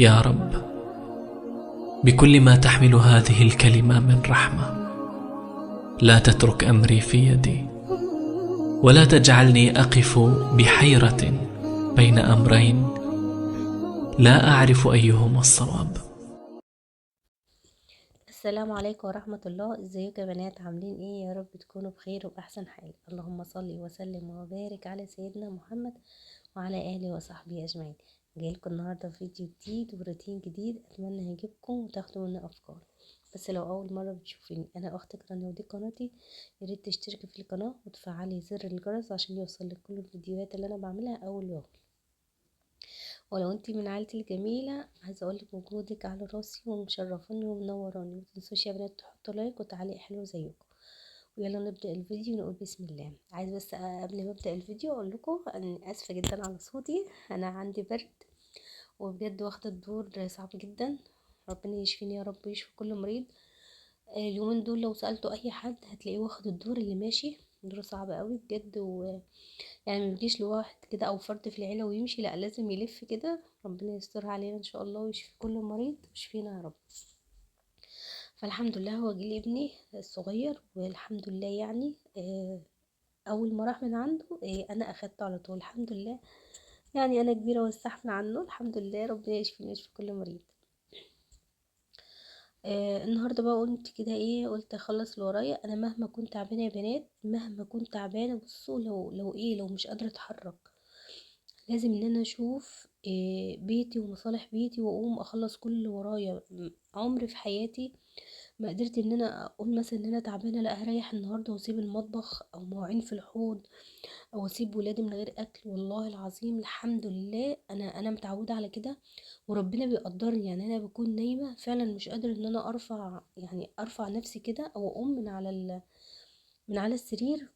يا رب، بكل ما تحمل هذه الكلمة من رحمة، لا تترك أمري في يدي، ولا تجعلني أقف بحيرة بين أمرين لا أعرف أيهما الصواب. السلام عليكم ورحمة الله. ازيكم يا بنات؟ عاملين ايه؟ يا رب تكونوا بخير وبأحسن حال. اللهم صل وسلم وبارك على سيدنا محمد وعلى آله وصحبه أجمعين. جايلكم النهاردة فيديو جديد وروتين جديد، أتمنى يعجبكم وتاخدوا منه أفكار. بس لو أول مرة بتشوفيني، أنا أختك رنا ودي قناتي. ياريت تشتركي في القناة وتفعلي زر الجرس عشان يوصلك كل الفيديوهات اللي أنا بعملها أول يوم. ولو انتي من عيلتي الجميلة، عايزة اقولك وجودك على راسي ومشرفاني ومنوراني. متنسوش يا بنات تحطوا لايك وتعليق حلو زيكم. ويلا نبدأ الفيديو ونقول بسم الله. عايز بس قبل ما ابدأ الفيديو اقول لكم اني اسفة جدا على صوتي، انا عندي برد وبجد واخدة الدور صعب جدا. ربنا يشفيني يا رب ويشفي كل مريض. اليومين دول لو سألتوا اي حد هتلاقيه واخد الدور اللي ماشي. دور صعب قوي بجد، يعني ما بيجيش لواحد كده او فرد في العيله ويمشي، لا لازم يلف كده. ربنا يسترها علينا ان شاء الله ويشفي كل مريض ويشفينا يا رب. فالحمد لله هو جه لي ابني الصغير والحمد لله يعني اول ما راح من عنده انا اخدته على طول الحمد لله. يعني انا كبيره واستحمل عنه الحمد لله. ربنا يشفينا ويشفي كل مريض. النهارده بقى قلت كده ايه، قلت اخلص اللي ورايا. انا مهما كنت تعبانه يا بنات، مهما كنت تعبانه، بصوا لو مش قادره اتحرك، لازم ان انا اشوف بيتي ومصالح بيتي واقوم اخلص كل اللي ورايا. عمري في حياتي ما قدرت ان انا اقول مثلا ان انا تعبانه لا هريح النهارده واسيب المطبخ او مواعين في الحوض او اسيب ولادي من غير اكل. والله العظيم الحمد لله انا متعوده على كده وربنا بيقدرني. يعني انا بكون نايمه فعلا مش قادره ان انا ارفع نفسي كده او اقوم من على السرير.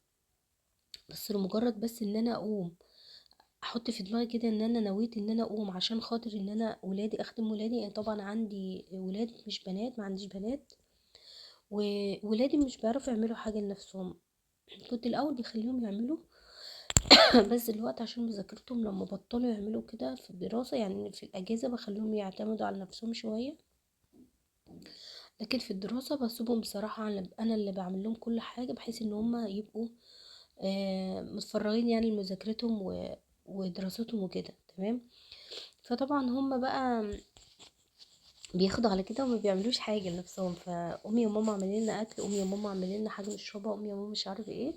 بس لمجرد بس ان انا اقوم، احط في دماغي كده ان انا نويت ان انا اقوم عشان خاطر ان انا ولادي اخدم ولادي. يعني طبعا عندي ولاد مش بنات، ما عنديش بنات، وولادي مش بيعرفوا يعملوا حاجه لنفسهم. كنت الاول بخليهم يعملوا بس دلوقتي عشان مذاكرتهم لما بطلوا يعملوا كده في الدراسه، يعني في الاجازه بخليهم يعتمدوا على نفسهم شويه. لكن في الدراسه بسيبهم بصراحه، انا اللي بعمل لهم كل حاجه بحيث ان هم يبقوا متفرغين يعني لمذاكرتهم ودراستهم وكده تمام. فطبعا هم بقى بياخدوا على كده وما بيعملوش حاجه لنفسهم. فامي يا ماما اعملي لنا اكل، امي يا ماما اعملي لنا حاجه نشربها، امي يا ماما مش عارف ايه.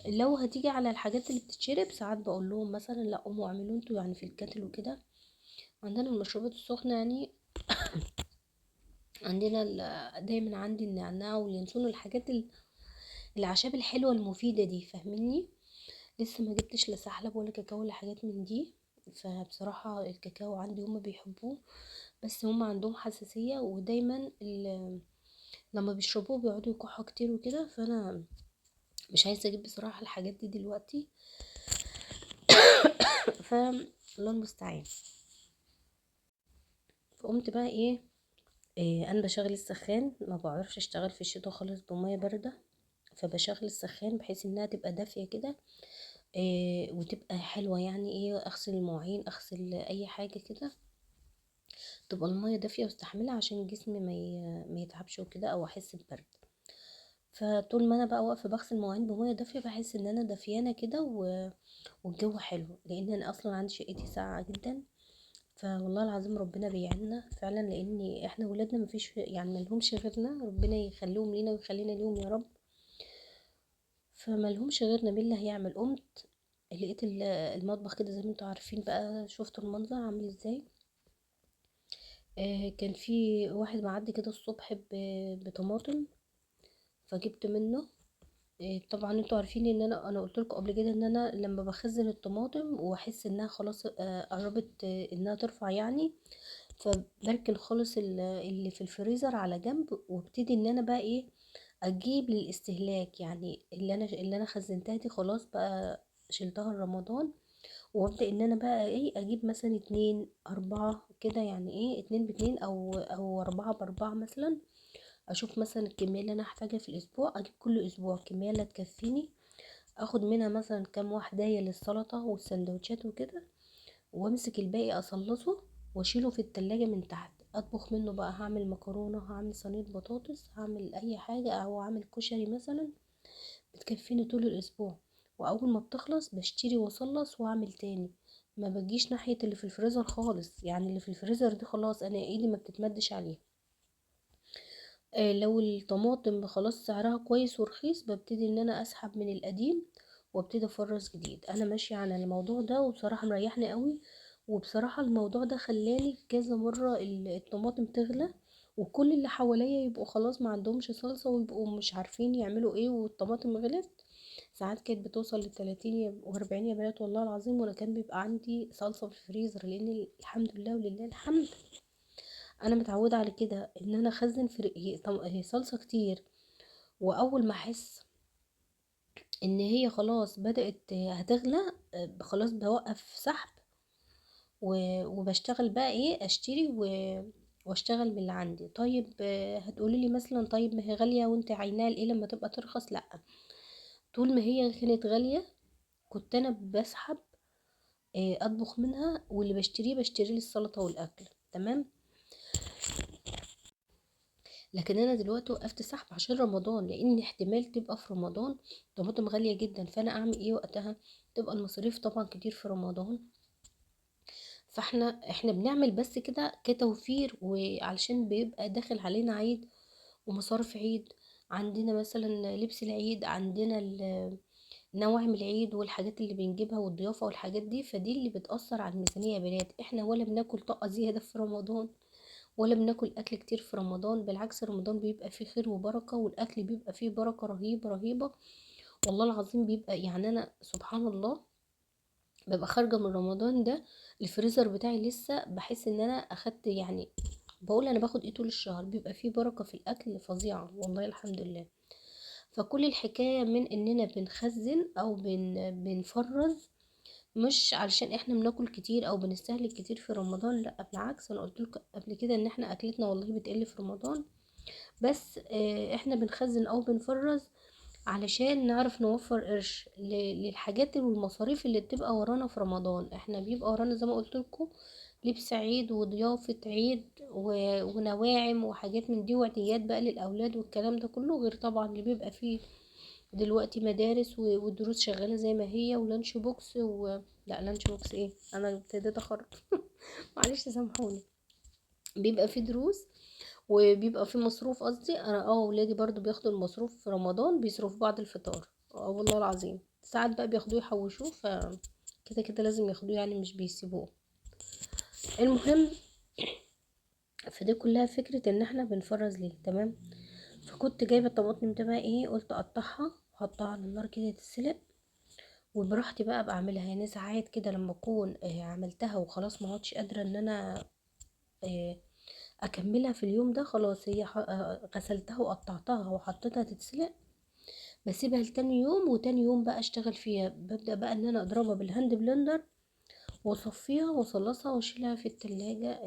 لو هتيجي على الحاجات اللي بتتشرب ساعات بقول لهم مثلا لا قوموا اعملوا انتوا يعني في الكاتل وكده. عندنا المشروبات السخنه يعني، عندنا دايما عندي النعناع واليانسون والحاجات الاعشاب الحلوه المفيده دي، فاهميني؟ لسه ما جبتش لا سحلب ولا كاكاو ولا حاجات من دي. فبصراحه الكاكاو عندي هما بيحبوه، بس هما عندهم حساسيه ودايما لما بيشربوه بيقعدوا يكحوا كتير وكده. فانا مش عايزه اجيب بصراحه الحاجات دي دلوقتي. ف الله المستعان. فقمت بقى إيه انا بشغل السخان، ما بعرفش اشتغل في الشتا خالص بميه بارده. فبشغل السخان بحيث انها تبقى دافيه كده إيه وتبقى حلوه. يعني ايه، اغسل المواعين اغسل اي حاجه كده تبقى الميه دافيه واستحملها عشان الجسم ما يتعبش وكده او احس ببرد. فطول ما انا بقى واقفه بغسل مواعين بميه دافيه بحس ان انا دافيانه كده والجو حلو، لان انا اصلا عندي شقتي ساقعه جدا. فوالله العظيم ربنا بيعيننا فعلا، لان احنا ولادنا مفيش يعني ملهمش غيرنا، ربنا يخليهم لينا ويخلينا ليهم يا رب. فملهمش غيرنا، مين اللي هيعمل؟ قمت لقيت المطبخ كده زي ما انتوا عارفين بقى، شفتوا المنظر عامل ازاي. كان في واحد معدي كده الصبح بطماطم، فجبت منه. طبعا انتوا عارفين ان انا قلت لكم قبل كده ان انا لما بخزن الطماطم واحس انها خلاص قربت انها ترفع يعني، فبركن خالص اللي في الفريزر على جنب وابتدي ان انا بقى ايه اجيب للاستهلاك. يعني اللي انا خزنتها دي خلاص بقى شلتها لرمضان، وابدا ان انا بقى ايه اجيب مثلا اتنين اربعة كده، يعني ايه اتنين باتنين او اربعة باربعة مثلا. اشوف مثلا الكميه اللي انا هحتاجها في الاسبوع، اجيب كل اسبوع الكميه اللي تكفيني، اخد منها مثلا كام واحدة للسلطة والسندوتشات وكده، وامسك الباقي اصلصه واشيله في التلاجة من تحت، اطبخ منه بقى، هعمل مكرونة، هعمل صينية بطاطس، هعمل اي حاجة، او هعمل كشري مثلا، بتكفيني طول الاسبوع. واول ما بتخلص بشتري واصلص واعمل تاني. ما بجيش ناحية اللي في الفريزر خالص، يعني اللي في الفريزر دي خلاص انا ايدي ما بتتمدش عليها. لو الطماطم خلاص سعرها كويس ورخيص، ببتدي ان انا اسحب من القديم وابتدي افرز جديد. انا ماشيه على الموضوع ده وبصراحه مريحني قوي. وبصراحه الموضوع ده خلاني كذا مره الطماطم تغلى، وكل اللي حواليا يبقوا خلاص ما عندهمش صلصه ويبقوا مش عارفين يعملوا ايه، والطماطم غلت. ساعات كانت بتوصل ل30 و40 يا بنات والله العظيم، وانا كان بيبقى عندي صلصه في الفريزر، لان الحمد لله ولله الحمد انا متعوده على كده ان انا اخزن في هي صلصه كتير. واول ما احس ان هي خلاص بدات هتغلى، خلاص بوقف سحب وبشتغل بقى ايه، اشتري واشتغل من اللي عندي. طيب هتقولي لي مثلا طيب ما هي غاليه وانت عيناها لايه لما تبقى ترخص؟ لا، طول ما هي كانت غاليه كنت انا بسحب اطبخ منها، واللي بشتريه بشتري لي السلطه والاكل، تمام. لكن انا دلوقتي وقفت سحب عشان رمضان، لان احتمال تبقى في رمضان طماطم غالية جدا، فانا اعمل ايه وقتها؟ تبقى المصاريف طبعا كتير في رمضان. فاحنا بنعمل بس كده كتوفير، وعلشان بيبقى داخل علينا عيد ومصارف عيد، عندنا مثلا لبس العيد، عندنا نوعم العيد والحاجات اللي بنجيبها والضيافة والحاجات دي، فدي اللي بتأثر على الميزانية يا بنات. احنا ولا بناكل طاقة زيادة في رمضان، ولا بناكل اكل كتير في رمضان، بالعكس رمضان بيبقى فيه خير وبركة، والاكل بيبقى فيه بركة رهيبة رهيبة. والله العظيم بيبقى يعني انا سبحان الله ببقى خارجة من رمضان ده الفريزر بتاعي لسه بحس ان انا اخدت يعني، بقول انا باخد ايه طول الشهر، بيبقى فيه بركة في الاكل فظيعة والله الحمد لله. فكل الحكاية من اننا بنخزن او بنفرز، مش علشان احنا بناكل كتير او بنستهلك كتير في رمضان، لا بالعكس. انا قلت لكم قبل كده ان احنا اكلتنا والله بتقل في رمضان، بس احنا بنخزن او بنفرز علشان نعرف نوفر قرش للحاجات والمصاريف اللي بتبقى ورانا في رمضان. احنا بيبقى ورانا زي ما قلت لكم لبس عيد وضيافة عيد ونواعم وحاجات من دي وعيديات بقى للأولاد والكلام ده كله، غير طبعا اللي بيبقى فيه دلوقتي مدارس والدروس شغالة زي ما هي، ولانش بوكس لا لانش بوكس ايه، انا ابتديت اخرج معلش سامحوني. بيبقى فيه دروس وبيبقى فيه مصروف، قصدي انا ولادي برضو بياخدوا المصروف في رمضان، بيصرفوا بعد الفطار. والله العظيم ساعات بقى بياخدوه يحوشوه، كده كده لازم ياخدوه يعني مش بيسيبوه. المهم، فدي كلها فكرة ان احنا بنفرز ليه، تمام. فكنت جايبة الطماطم ده بقى ايه، قلت اقطعها واحطها على النار كده تتسلق، وبراحتي بقى بعملها. يعني ساعات كده لما اكون عملتها وخلاص ما عدتش قادره ان انا آه، اكملها في اليوم ده، خلاص هي غسلتها وقطعتها وحطيتها تتسلق، بسيبها لتاني يوم. وتاني يوم بقى اشتغل فيها، ببدأ بقى ان انا اضربها بالهاند بلندر واصفيها واصلصها واشيلها في التلاجة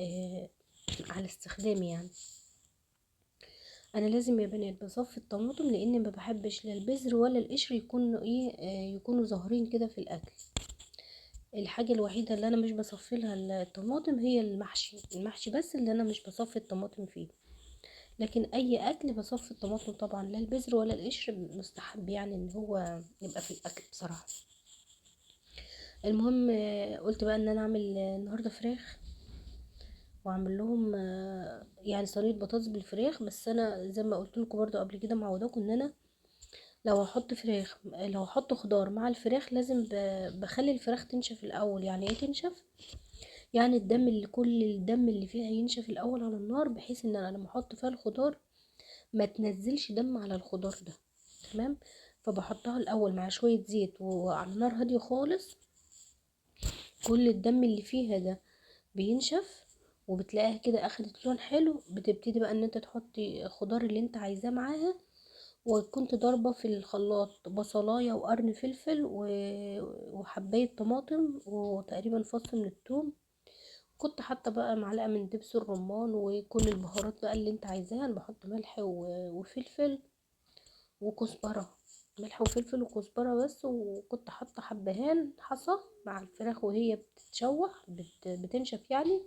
على استخدام يعني. انا لازم يا بنات بصفي الطماطم، لان ما بحبش لا البذر ولا القشر يكونوا ايه يكونوا ظاهرين كده في الاكل. الحاجة الوحيدة اللي انا مش بصفي لها الطماطم هي المحشي بس اللي انا مش بصفي الطماطم فيه. لكن اي اكل بصفي الطماطم طبعا، لا البذر ولا القشر، مستحب يعني ان هو يبقى في الاكل بصراحة. المهم قلت بقى ان انا اعمل النهاردة فراخ، واعمل لهم يعني صينية بطاطس بالفراخ. بس انا زي ما قلت لكم برضو قبل كده معوداكم ان انا لو هحط فراخ، لو هحط خضار مع الفراخ لازم بخلي الفراخ تنشف الاول. يعني ايه تنشف؟ يعني كل الدم اللي فيها ينشف الاول على النار، بحيث ان انا لما احط فيها الخضار ما تنزلش دم على الخضار ده، تمام. فبحطها الاول مع شوية زيت وعلى نار هادية خالص، كل الدم اللي فيها ده بينشف، وبتلاقيها كده اخدت لون حلو. بتبتدي بقى ان انت تحطي الخضار اللي انت عايزاه معاها. وكنت ضاربة في الخلاط بصلاية وقرن فلفل وحباية طماطم وتقريبا فص من الثوم. كنت حاطه بقى معلقه من دبس الرمان وكل البهارات بقى اللي انت عايزاها. انا بحط ملح وفلفل وكزبره ملح وفلفل وكزبرة بس، وكنت حاطة حبهان حصى مع الفراخ وهي بتتشوح بتنشف يعني،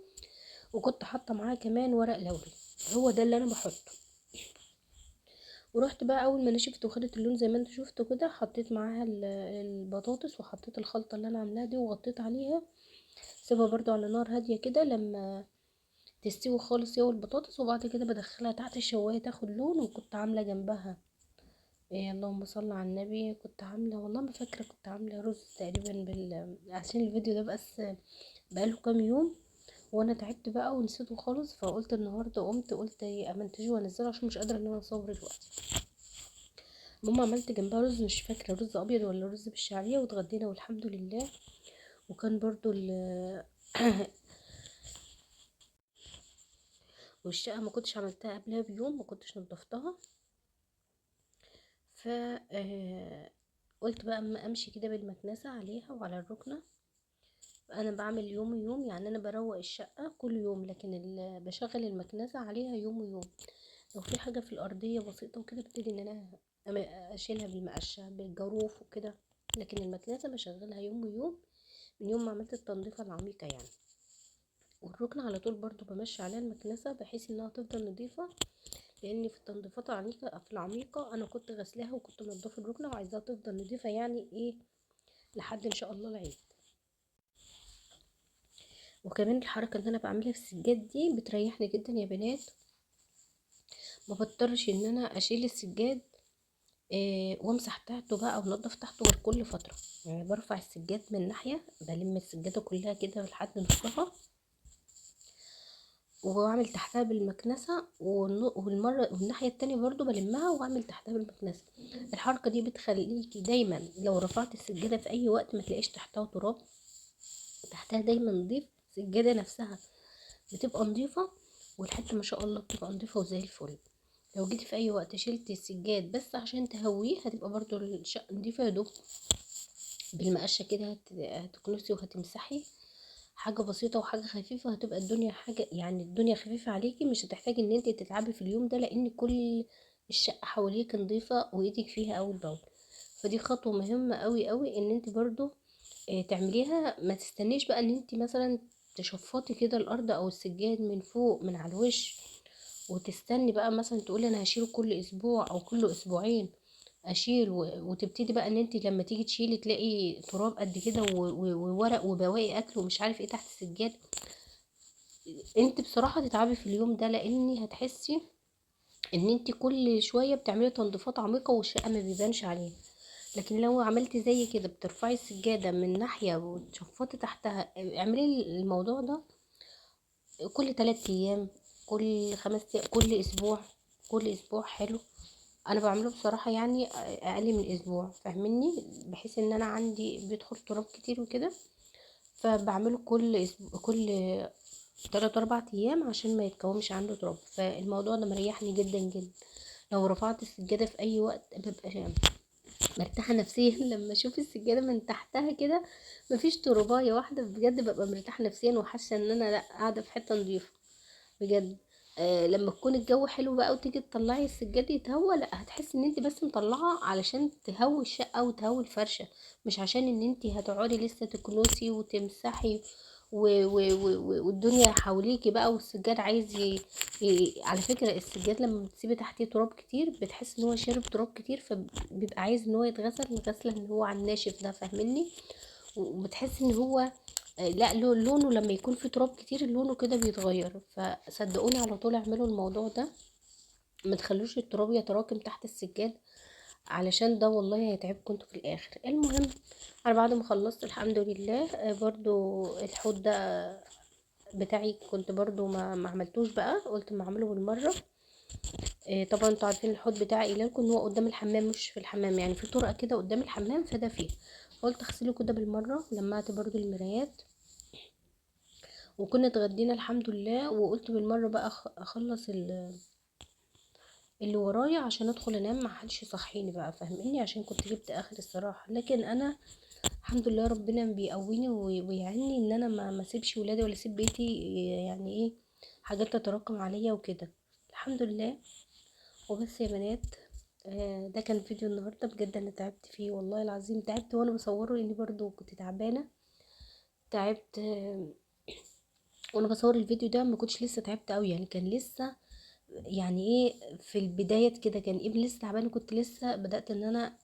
وكنت حاطة معاها كمان ورق لوري. هو ده اللي انا بحطه. ورحت بقى اول ما نشفت وخدت اللون زي ما انتوا شفتوا كده، حطيت معاها البطاطس، وحطيت الخلطة اللي انا عاملاها دي وغطيت عليها. سيبها برضو على نار هادية كده لما تستوي خالص هي والبطاطس، وبعد كده بدخلها تحت الشواية تاخد لون. وكنت عاملة جنبها إيه، اللهم صل على النبي، كنت عاملة والله ما فاكرة، كنت عاملة رز تقريبا عشان الفيديو ده بس بقاله كام يوم وانا تعبت بقى ونسيته خالص، فقلت النهارده قلت ايه امنتجه وانزله عشان مش قادرة ان انا اصور دلوقتي. ماما عملت جنبها رز مش فاكرة رز ابيض ولا رز بالشعرية، واتغدينا والحمد لله. وكان برضو والشقة ما كنتش عملتها قبلها بيوم، ما كنتش نضفتها. ف قلت بقى اما امشي كده بالمكنسة عليها وعلى الركنة. انا بعمل يوم ويوم، يعني انا بروق الشقة كل يوم، لكن بشغل المكنسة عليها يوم ويوم. لو في حاجة في الارضية بسيطة وكده ببتدي ان انا اشيلها بالمقشة بالجاروف وكده، لكن المكنسة بشغلها يوم ويوم من يوم ما عملت التنظيفة العميقة يعني. والركنة على طول برضو بمشي عليها المكنسة بحيث انها تفضل نظيفة، لان في التنظيفات العميقة انا كنت غسلاها وكنت منضفة الركنة وعايزاها تفضل نظيفة يعني ايه لحد ان شاء الله العيد. وكمان الحركة اللي انا بعملها في السجاد دي بتريحني جدا يا بنات، ما بضطرش ان انا اشيل السجاد وامسح تحته بقى ونضف تحته غير كل فترة. يعني برفع السجاد من ناحية، بلم السجادة كلها كده لحد نصها، واعمل تحتها بالمكنسة والناحية التانية برضو بلمها واعمل تحتها بالمكنسة. الحركة دي بتخليكي دايما لو رفعت السجادة في اي وقت ما تلاقيش تحتها تراب، تحتها دايما نضيف. السجادة نفسها بتبقى نضيفة، والحتة ما شاء الله بتبقى نضيفة وزي الفل. لو جيتي في اي وقت شلتي السجاد بس عشان تهويه هتبقى برضو الشقة نضيفة، يا دوب بالمقشة كده هتكنسي وهتمسحي حاجة بسيطة وحاجة خفيفة، هتبقى الدنيا حاجة يعني الدنيا خفيفة عليكي، مش هتحتاجي ان انت تتعبي في اليوم ده لان كل الشقة حواليك نظيفة وايدك فيها اول باول. فدي خطوة مهمة قوي قوي ان انت برضو تعمليها. ما تستنيش بقى ان انت مثلا تشفطي كده الارض او السجاد من فوق من على الوش، وتستني بقى مثلا تقولي انا هشيله كل اسبوع او كل اسبوعين اشيل وتبتدي بقى ان انت لما تيجي تشيلي تلاقي تراب قد كده وورق وبواقي اكل ومش عارف ايه تحت السجاد. انت بصراحة تتعبي في اليوم ده لاني هتحسي ان انت كل شوية بتعملي تنظيفات عميقة والشقة ما بيبانش عليها. لكن لو عملتي زي كده بترفعي السجادة من ناحية وتشفطي تحتها، اعملي الموضوع ده كل 3 ايام، كل 5 ايام، كل اسبوع، كل اسبوع حلو. انا بعمله بصراحة يعني اقل من اسبوع فاهمني، بحيث ان انا عندي بيدخل تراب كتير وكده، فبعمله كل أسبوع كل 3 4 ايام عشان ما يتكومش عنده تراب. فالموضوع ده مريحني جدا جدا. لو رفعت السجادة في اي وقت ببقى مرتاحة نفسيا لما اشوف السجادة من تحتها كده مفيش ترباية واحدة، بجد ببقى مرتاحة نفسيا وحاسة ان انا لا قاعدة في حتة نظيفة بجد. لما تكون الجو حلو بقى وتيجي تطلعي السجاد يتهوى، لا هتحسي ان انت بس مطلعه علشان تهوي الشقه وتهوي الفرشه، مش عشان ان انت هتقعدي لسه تكنسي وتمسحي والدنيا حواليكي بقى والسجاد عايز على فكره السجاد لما بتسيبي تحتيه تراب كتير بتحس ان هو شارب تراب كتير، فبيبقى عايز ان هو يتغسل غسله ان هو على الناشف ده فاهمني. وبتحس ان هو لا لونه لما يكون في تراب كتير لونه كده بيتغير. فصدقوني على طول اعملوا الموضوع ده، ما تخلوش التراب يتراكم تحت السجاد علشان ده والله هيتعبكم انتوا في الاخر. المهم انا بعد ما خلصت الحمد لله برضو الحوض ده بتاعي كنت برضو ما عملتوش بقى، قلت ما اعمله بالمره. طبعا انتوا عارفين الحوض بتاعي قايله لكم ان هو قدام الحمام مش في الحمام، يعني في طرقه كده قدام الحمام فده فيه. قلت اغسله كده بالمره، لمعت برضو المرايات وكنا اتغدينا الحمد لله، وقلت بالمره بقى اخلص اللي ورايا عشان ادخل انام ما حدش يصحيني بقى فاهميني، عشان كنت جبت اخر الصراحه. لكن انا الحمد لله ربنا بيقويني ويعني ان انا ما اسيبش ولادي ولا اسيب بيتي يعني ايه حاجات تتراكم عليا وكده الحمد لله. وبس يا بنات ده كان فيديو النهارده، بجد انا تعبت فيه والله العظيم، تعبت وانا بصوره لاني برضو كنت تعبانه. تعبت وانا بصور الفيديو ده، ما كنتش لسه تعبت قوي يعني، كان لسه يعني ايه في البداية كده، كان ابني لسه تعبان، كنت لسه بدأت ان انا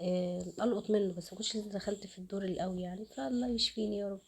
القط منه، بس ما كنتش لسه دخلت في الدور القوي يعني، فالله يشفيني يا رب.